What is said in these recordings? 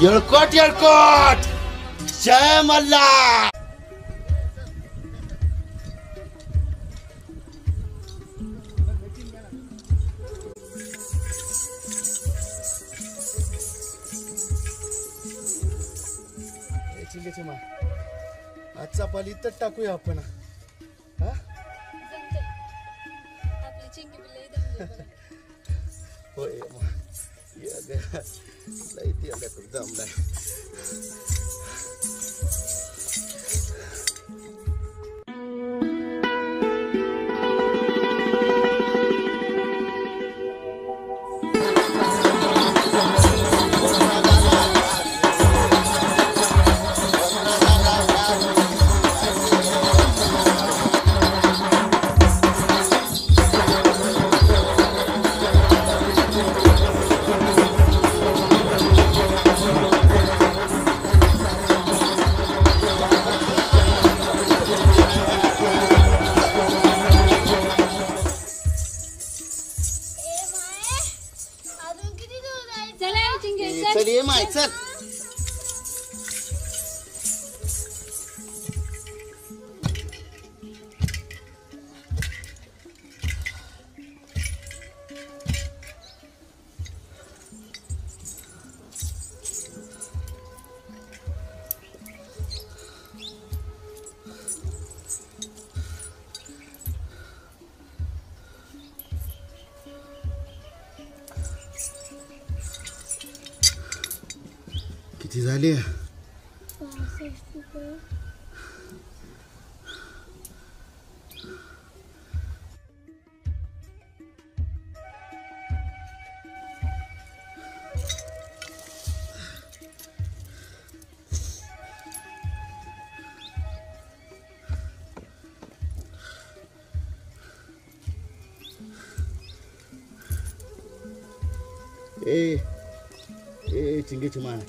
येळकोट येळकोट जय मल्हार. आजचा पाली तर टाकूया आपण. हा होय जमलाय. चल ये माय चल. किती झाली? ए चिंगेची मान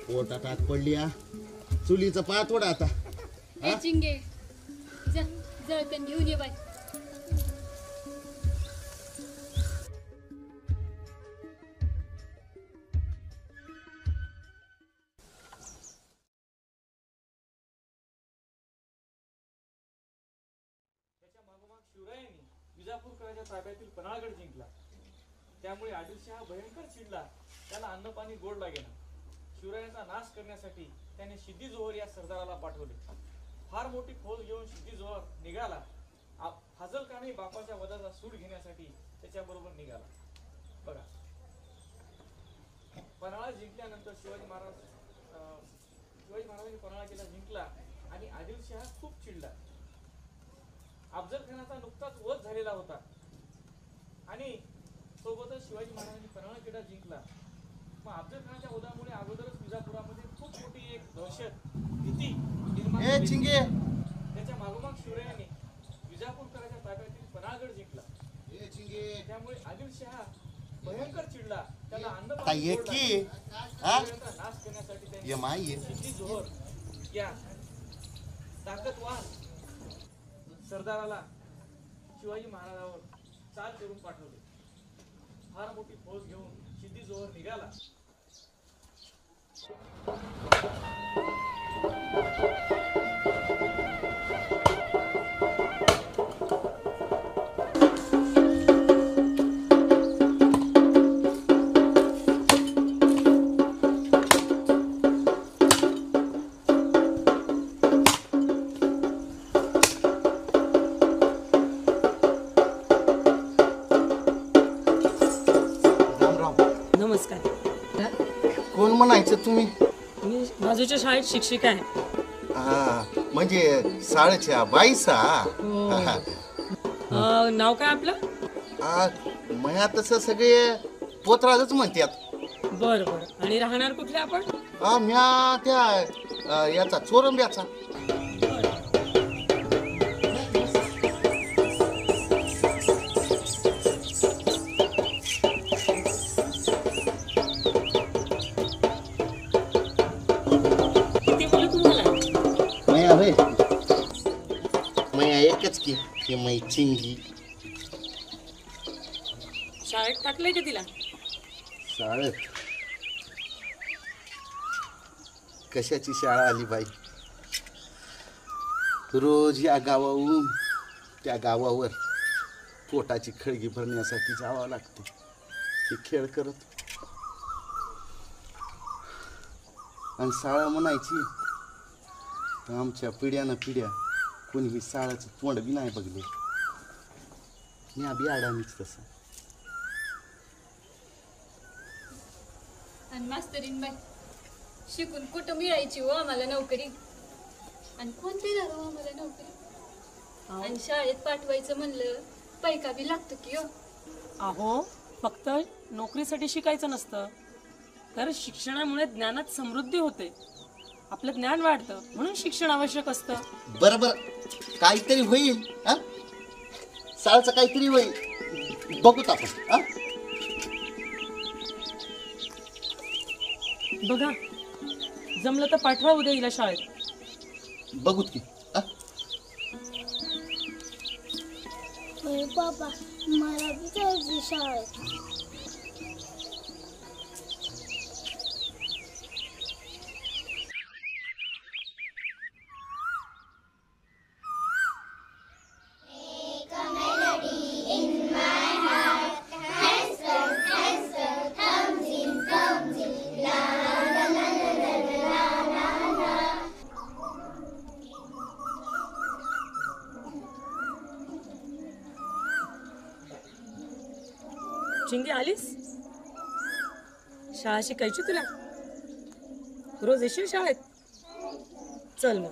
पोटात आत पडली. चुलीचं पातवड आता. चिंगे जळकण घेऊन ये बाई. त्याच्या मागोमाग शिवरायांनी विजापूरकरांच्या ताब्यातील पन्हाळगड जिंकला. त्यामुळे आदिलशहा भयंकर चिडला. त्याला अन्न पाणी गोड लागेना. शिवरायांचा नाश करण्यासाठी त्याने सिद्धी जोहर या सरदाराला पाठवले. फार मोठी फौज घेऊन सिद्धी जोहर निघाला. फाजल खानही बापाच्या वधाचा सूड घेण्यासाठी त्याच्याबरोबर निघाला. बघा, पन्हाळा जिंकल्यानंतर शिवाजी महाराजांनी पन्हाळा किल्ला जिंकला आणि आदिलशहा खूप चिडला. अफजल खानाचा नुकताच वध झालेला होता आणि सोबतच शिवाजी महाराजांनी पन्हाळा किल्ला जिंकला. मग अफजल खानाच्या वधामुळे अगोदरच विजापुरामध्ये खूप मोठी एक दहशत भीती निर्माण झाली. त्याच्या मागोमाग शिवरायांनी विजापूरकरांच्या ताब्यातील पन्हाळगड जिंकला. त्यामुळे आदिलशहा भयंकर चिडला. त्याला अन्न नाश करण्यासाठी त्यांनी सिद्धी जोहर या ताकदवान सरदाराला शिवाजी महाराजांवर चाल करून पाठवले. फार मोठी फौज घेऊन सिद्धी जोहर निघाला. कोण म्हणायचं तुम्ही? मी बाजूच्या शाळेत शिक्षिका आहे. म्हणजे शाळेच्या बाईसा. नाव काय आपलं? मया तसं सगळे पोतराजच म्हणतात. बरं बरं. आणि राहणार कुठले आपण? म्या त्या याचा चोरंब्याचा. एकच की मै चिंगी. शाळेत टाकलंय का तिला? शाळेत कशाची शाळा आली बाई. रोज या गावाहून त्या गावावर पोटाची खळगी भरण्यासाठी जावं लागते. हे खेळ करत आणि शाळा म्हणायची तर आमच्या पिढ्यानं पिढ्या कोणी ही शाळाचं तोंड बी नाही बघले. मी बी अडाणीच तसं. आणि मास्तरीन बाई शिकून कुठं मिळायची हो आम्हाला नोकरी, आणि कोण देणार हो आम्हाला नोकरी. आणि शाळेत पाठवायचं म्हणलं पैका बी लागतो की हो. अहो फक्त नोकरीसाठी शिकायचं नसतं, तर शिक्षणामुळे ज्ञानात समृद्धी होते, आपलं ज्ञान वाढतं, म्हणून शिक्षण आवश्यक असतं. बरोबर काहीतरी होईल. हा शाळेचं काहीतरी होईल, बघूत आपण. हा बघा जमलं तर पाठवा उद्या हिला शाळेत. बघूत की. हा होय बाबा, मला बी जायची शाळेत. चिंगी आलीस? शाळा शिकायची तुला? रोज येशील शाळेत? चल मग.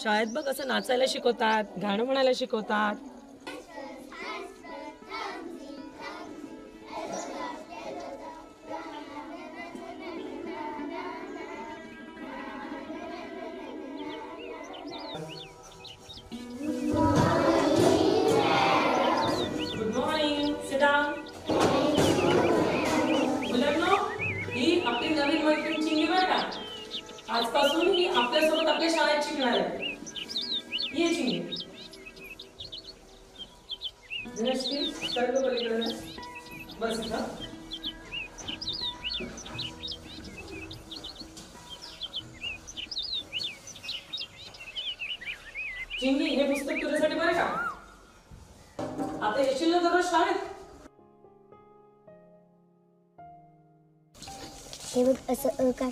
शाळेत बघ असं नाचायला शिकवतात, गाणं म्हणायला शिकवतात. Good morning, sit down. मुलांनो, ही आपली नवीन मैत्रीण चिंगी बरं का. आजपासून ही आपल्यासोबत आपल्या शाळेत शिकणार आहे. ये चिंगी. धनश्री, सर्व पलीकडे बस इथं. चिंगी, हे पुस्तक तुझ्यासाठी बरं का. आता येशील ना दररोज शाळेत? हे बघ असं काय